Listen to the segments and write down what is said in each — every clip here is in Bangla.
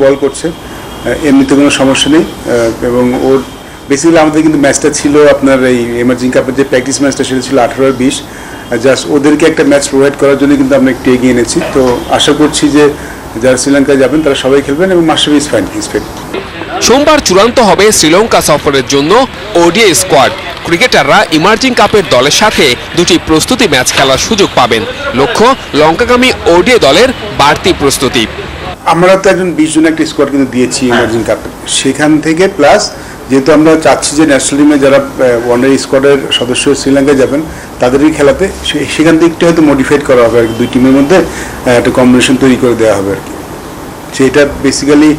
বল করছে, এমনিতে কোনো সমস্যা নেই। এবং ওর বেসিক্যালি আমাদের কিন্তু ম্যাচটা ছিল আপনার এই এমার্জিং কাপের যে প্র্যাকটিস ম্যাচটা সেটা ছিল 18 আর 20, জাস্ট ওদেরকে একটা ম্যাচ প্রোভাইড করার জন্য কিন্তু আমরা একটু এগিয়ে এনেছি। তো আশা করছি যে যারা শ্রীলঙ্কায় যাবেন তারা সবাই খেলবেন এবং Mashrafe is fine, is fit. সোমবার চূড়ান্ত হবে শ্রীলঙ্কা সফরের জন্য ওডিআই স্কোয়াড। ক্রিকেটাররা ইমার্জিং কাপের দলের সাথে দুটি প্রস্তুতি ম্যাচ খেলার সুযোগ পাবেন। লক্ষ্য লঙ্কাগামী ওডিআই দলের বাড়তি প্রস্তুতি। আমরা তো একজন 20 জন একটা স্কোয়াড কিন্তু দিয়েছি ইমার্জিং কাপে, সেখান থেকে প্লাস যেহেতু আমরা চাচ্ছি যে ন্যাশনাল টিমে যারা ওয়ানডে স্কোয়াডের সদস্য শ্রীলঙ্কায় যাবেন তাদেরই খেলাতে, সেখান থেকে একটু হয়তো মডিফাইড করা হবে আর কি, দুই টিমের মধ্যে একটা কম্বিনেশন তৈরি করে দেওয়া হবে আর কি। সেটা বেসিক্যালি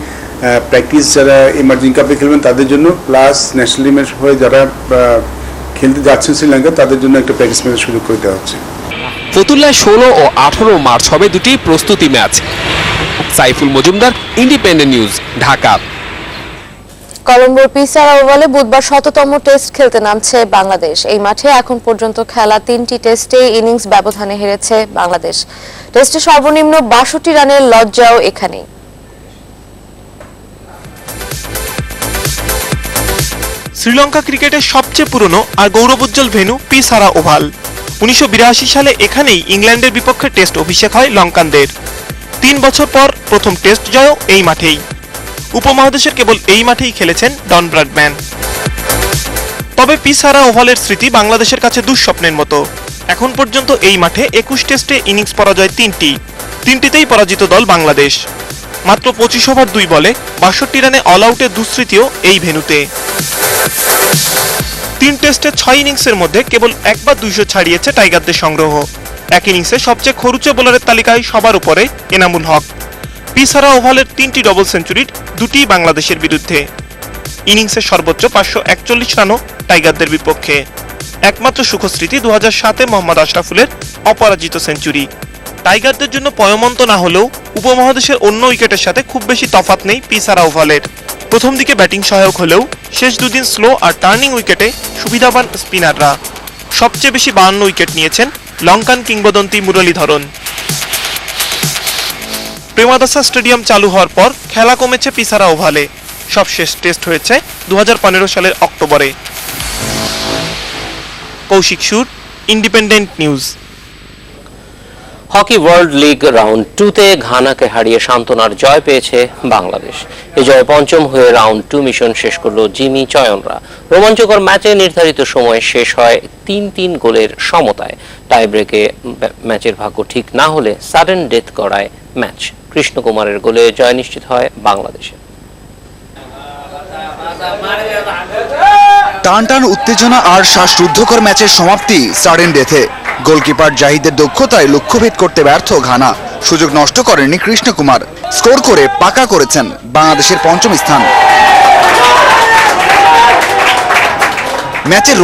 প্র্যাকটিস যারা ইমার্জিং কাপে খেলবেন তাদের জন্য, প্লাস ন্যাশনাল টিমের হয়ে যারা খেলতে যাচ্ছেন শ্রীলঙ্কা তাদের জন্য একটা প্র্যাকটিস ম্যাচের সুযোগ করে দেওয়া হচ্ছে। ফতুল্লায় 16 ও 18 মার্চ হবে দুটি প্রস্তুতি match. Saiful Majumder, Independent News, Dhaka. কলম্বোর পিসারা ওভালে বুধবার ১০০তম টেস্ট খেলতে নামছে বাংলাদেশ। এই মাঠে এখন পর্যন্ত খেলা ৩টি টেস্টে ইনিংস ব্যবধানে হেরেছে বাংলাদেশ। টেস্টে সর্বনিম্ন ৬২ রানের লজ্জাও এখানেই। শ্রীলঙ্কা ক্রিকেটের সবচেয়ে পুরনো আর গৌরবোজ্জ্বল ভেন্যু পিসারা ওভাল। ১৯৮২ সালে এখানেই ইংল্যান্ডের বিপক্ষে টেস্ট অভিষেক হয় লঙ্কানদের। ৩ বছর পর প্রথম টেস্ট জয়ও এই মাঠেই। উপমহাদেশের কেবল এই মাঠেই খেলেছেন ডন ব্র্যাডম্যান। তবে পিসারা ওভালের স্মৃতি বাংলাদেশের কাছে দুঃস্বপ্নের মতো। এখন পর্যন্ত এই মাঠে ২১ টেস্টে ইনিংস পরাজয় ৩টিতেই পরাজিত দল বাংলাদেশ। মাত্র ২৫ ওভার ২ বলে ৬২ রানে অল আউটের দুঃস্মৃতিও এই ভেন্যুতে। ৩ টেস্টে ৬ ইনিংসের মধ্যে কেবল একবার ২০০ ছাড়িয়েছে টাইগারদের সংগ্রহ। এক ইনিংসে সবচেয়ে খরুচে বোলারের তালিকায় সবার উপরে এনামুল হক। পিসারা ওভালের ৩টি ডবল সেঞ্চুরির ২টি বাংলাদেশের বিরুদ্ধে। ইনিংসের সর্বোচ্চ ৫৪১ রানও টাইগারদের বিপক্ষে। একমাত্র সুখস্মৃতি ২০০৭-এ মোহাম্মদ আশরাফুলের অপরাজিত সেঞ্চুরি। টাইগারদের জন্য পয়মন্ত না হলেও উপমহাদেশের অন্য উইকেটের সাথে খুব বেশি তফাৎ নেই পিসারা ওভালের। প্রথম দিকে ব্যাটিং সহায়ক হলেও শেষ দুদিন স্লো আর টার্নিং উইকেটে সুবিধাবান স্পিনাররা। সবচেয়ে বেশি ৫২ উইকেট নিয়েছেন লঙ্কান কিংবদন্তি মুরলীধরন। প্রেমাদাসা স্টেডিয়াম চালু হওয়ার পর খেলা কমেছে পিসারা ওভালে। সবশেষ টেস্ট হয়েছে ২০১৫ সালের অক্টোবরে। Kaushik Sur, Independent News. Hockey world league round 2-তে ঘানাকে হারিয়ে সান্ত্বনার জয় পেয়েছে বাংলাদেশ। এই জয়ে পঞ্চম হয়ে রাউন্ড 2 মিশন শেষ করল জিমি চয়নরা। রোমাঞ্চকর ম্যাচে নির্ধারিত সময় শেষ হয় ৩-৩ গোলের সমতায়। টাই ব্রেকে ম্যাচের ভাগ্য ঠিক না হলে সাডেন ডেথ করায় ম্যাচ। কৃষ্ণ কুমারের গোলে জয় নিশ্চিত হয় বাংলাদেশে। টান টান উত্তেজনা আর শ্বাসরুদ্ধকর ম্যাচের সমাপ্তি সাডেন ডেথে। গোলকিপার জাহিদের দক্ষতায় লক্ষ্যভেদ করতে ব্যর্থ ঘানা। সুযোগ নষ্ট করেননি কৃষ্ণ কুমার। স্কোর করে পাকা করেছেন বাংলাদেশের পঞ্চম স্থান। ম্যাচের